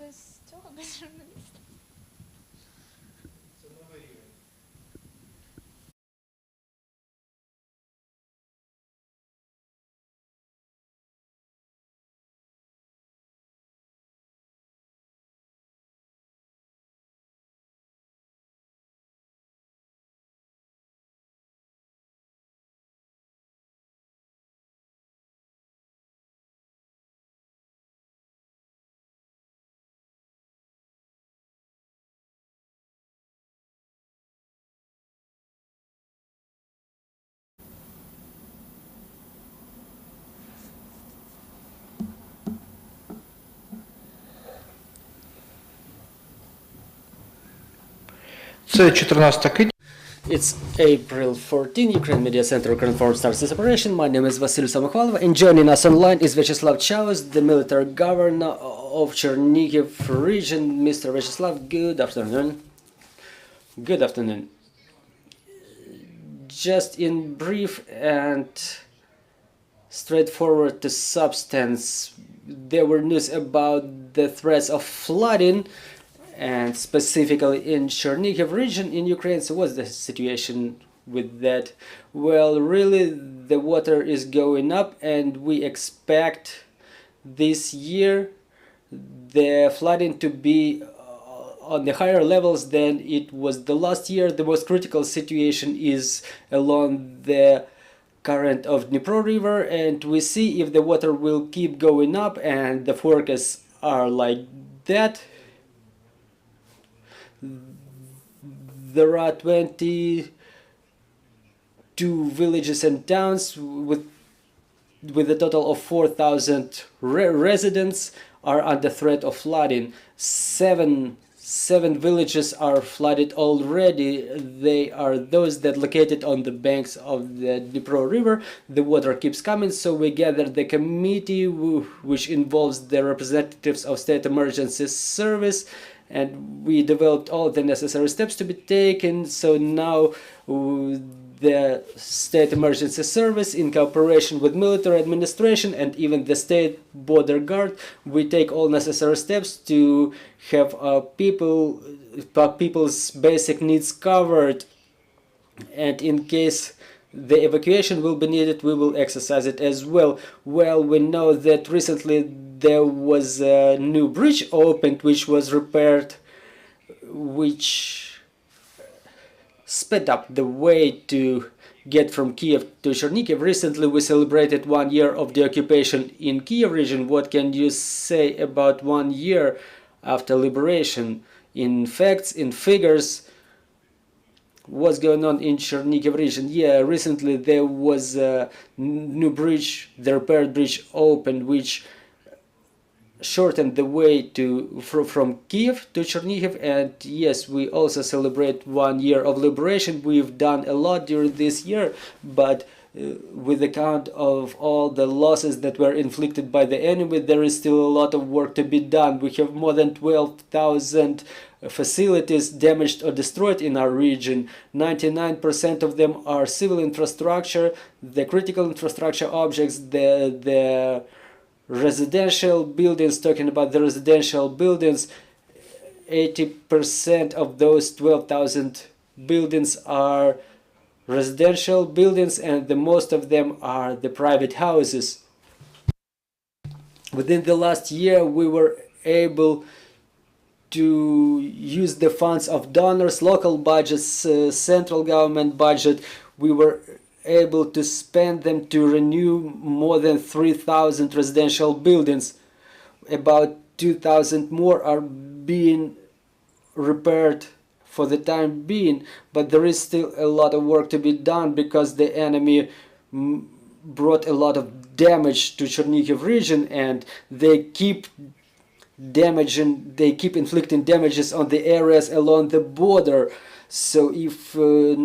без цього, без журналіста. Це 14 квітня. It's April 14, Ukraine Media Center Ukraine Forum starts its operation. My name is Vasil Samokhvalov, and joining us online is Viacheslav Chaus, the military governor of Chernihiv region. Mr. Viacheslav, good afternoon. Good afternoon. Just in brief and straightforward to substance, there were news about the threats of flooding, and specifically in Chernihiv region in Ukraine. So what's the situation with that? Well, really the water is going up, and we expect this year the flooding to be on the higher levels than it was the last year. The most critical situation is along the current of Dnipro River, and we see if the water will keep going up, and the forecasts are like that. There are 22 villages and towns with a total of 4,000 residents are under threat of flooding. Seven villages are flooded already. They are those that located on the banks of the Dnipro River. The water keeps coming, so we gathered the committee which involves the representatives of State Emergency Service, and we developed all the necessary steps to be taken. So now the State Emergency Service, in cooperation with military administration and even the State Border Guard, we take all necessary steps to have people's basic needs covered. And in case the evacuation will be needed, we will exercise it as well. Well, we know that recently there was a new bridge opened which was repaired, which sped up the way to get from Kyiv to Chernihiv. Recently we celebrated 1 year of the occupation in Kyiv region. What can you say about 1 year after liberation? In facts, in figures, what's going on in Chernihiv region? Yeah, recently there was a new bridge, the repaired bridge opened, which shortened the way from Kyiv to Chernihiv. And yes, we also celebrate 1 year of liberation. We've done a lot during this year, but with account of all the losses that were inflicted by the enemy, there is still a lot of work to be done. We have more than 12,000 facilities damaged or destroyed in our region. 99% of them are civil infrastructure, the critical infrastructure objects, the residential buildings. Talking about the residential buildings, 80% of those 12,000 buildings are residential buildings, and the most of them are the private houses. Within the last year we were able to use the funds of donors, local budgets, central government budget. We were able to spend them to renew more than 3,000 residential buildings. About 2,000 more are being repaired for the time being, but there is still a lot of work to be done because the enemy brought a lot of damage to Chernihiv region, and they keep inflicting damages on the areas along the border. So if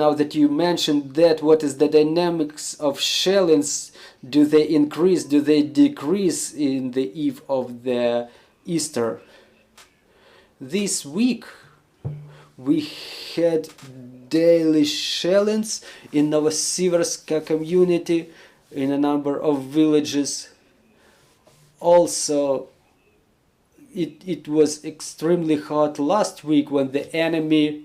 now that you mentioned that, what is the dynamics of shellings? Do they increase, do they decrease in the eve of the Easter? This week we had daily shellings in Novosiverska community, in a number of villages. Also it was extremely hot last week when the enemy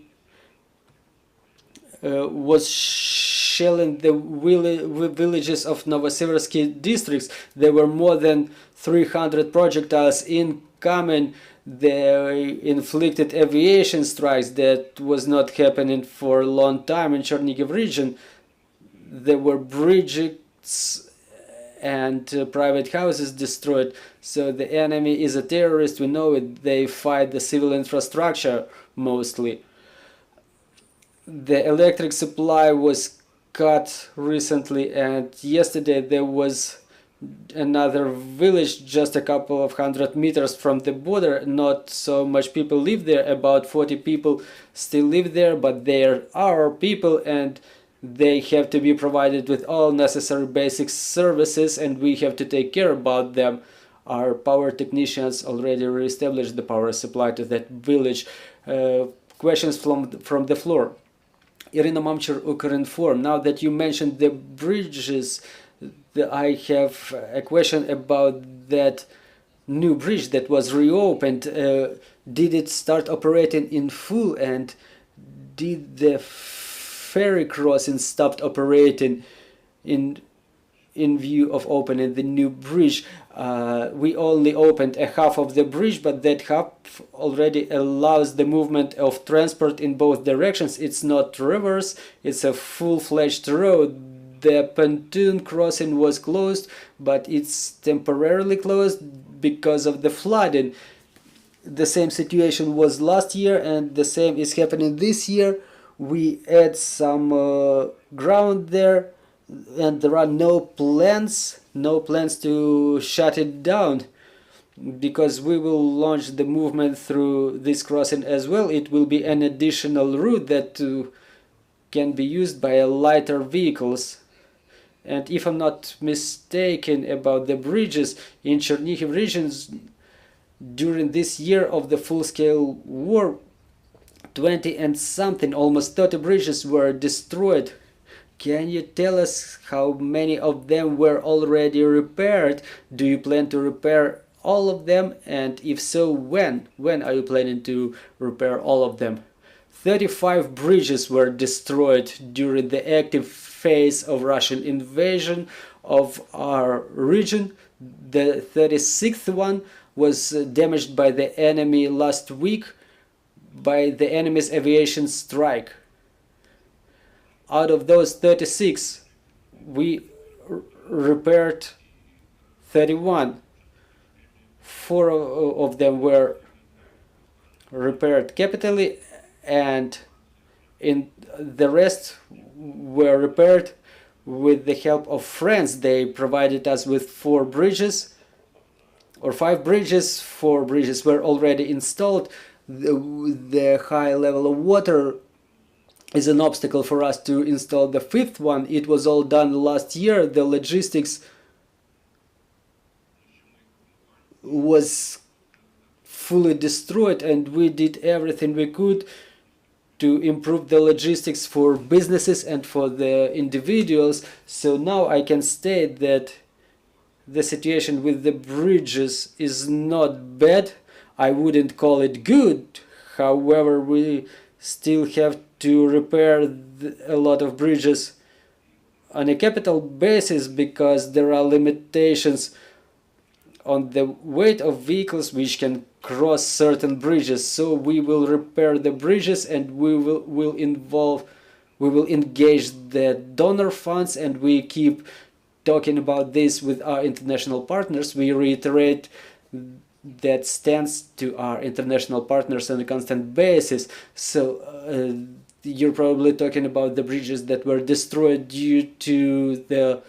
was shelling the villages of Novosibirsk districts. There were more than 300 projectiles incoming. They inflicted aviation strikes that was not happening for a long time in Chernihiv region. There were bridges and private houses destroyed. So the enemy is a terrorist, we know it. They fight the civil infrastructure mostly. The electric supply was cut recently, and yesterday there was another village just a couple of 100 meters from the border. Not so much people live there, about 40 people still live there, but there are people and they have to be provided with all necessary basic services, and we have to take care about them. Our power technicians already re-established the power supply to that village. Questions from the floor. Irina Mamcher, Ukrinform. Now that you mentioned the bridges, I have a question about that new bridge that was reopened. Did it start operating in full, and did the ferry crossing stopped operating in view of opening the new bridge? We only opened a half of the bridge, but that half already allows the movement of transport in both directions. It's not rivers, it's a full-fledged road. The pontoon crossing was closed, but it's temporarily closed because of the flooding. The same situation was last year, and the same is happening this year. We add some ground there, and there are no plans to shut it down, because we will launch the movement through this crossing as well. It will be an additional route that can be used by lighter vehicles. And if I'm not mistaken about the bridges in Chernihiv regions, during this year of the full-scale war, 20 and something, almost 30 bridges were destroyed. Can you tell us how many of them were already repaired? Do you plan to repair all of them? And if so, when? When are you planning to repair all of them? 35 bridges were destroyed during the active phase of Russian invasion of our region. The 36th one was damaged by the enemy last week by the enemy's aviation strike. Out of those 36, we repaired 31. 4 of them were repaired capitally, and in the rest were repaired with the help of friends. They provided us with 4 bridges or 5 bridges. 4 bridges were already installed. The high level of water is an obstacle for us to install the 5th one. It was all done last year. The logistics was fully destroyed, and we did everything we could to improve the logistics for businesses and for the individuals. So now I can state that the situation with the bridges is not bad. I wouldn't call it good. However, we still have to repair a lot of bridges on a capital basis, because there are limitations on the weight of vehicles which can cross certain bridges. So we will repair the bridges, and we will engage the donor funds, and we keep talking about this with our international partners. We reiterate that stance to our international partners on a constant basis. So you're probably talking about the bridges that were destroyed due to the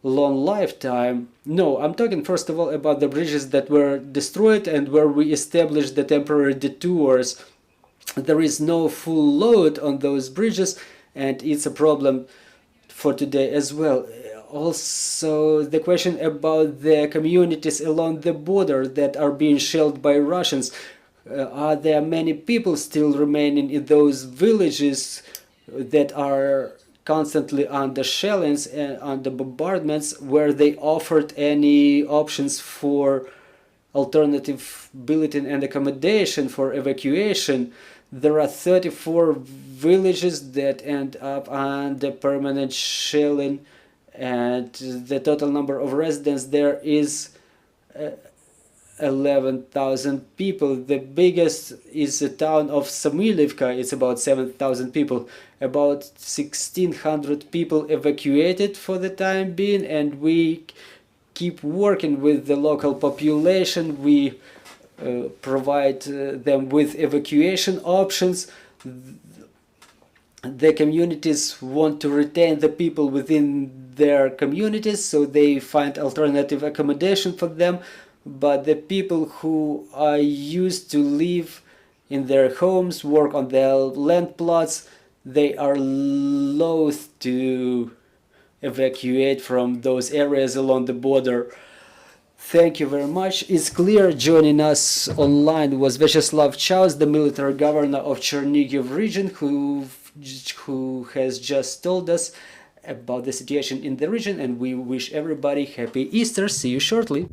long lifetime. No, I'm talking first of all about the bridges that were destroyed and where we established the temporary detours. There is no full load on those bridges, and it's a problem for today as well. Also, the question about the communities along the border that are being shelled by Russians. Are there many people still remaining in those villages that are constantly under shellings and under bombardments, where they offered any options for alternative billeting and accommodation for evacuation. There are 34 villages that end up under permanent shelling, and the total number of residents there is 11,000 people. The biggest is the town of Samilivka. It's about 7,000 people. About 1,600 people evacuated for the time being, and we keep working with the local population. We provide them with evacuation options. The communities want to retain the people within their communities, so they find alternative accommodation for them. But the people who are used to live in their homes, work on their land plots, they are loath to evacuate from those areas along the border. Thank you very much. It's clear. Joining us online was Viacheslav Chaus, the military governor of Chernihiv region, who has just told us about the situation in the region, and we wish everybody happy Easter. See you shortly.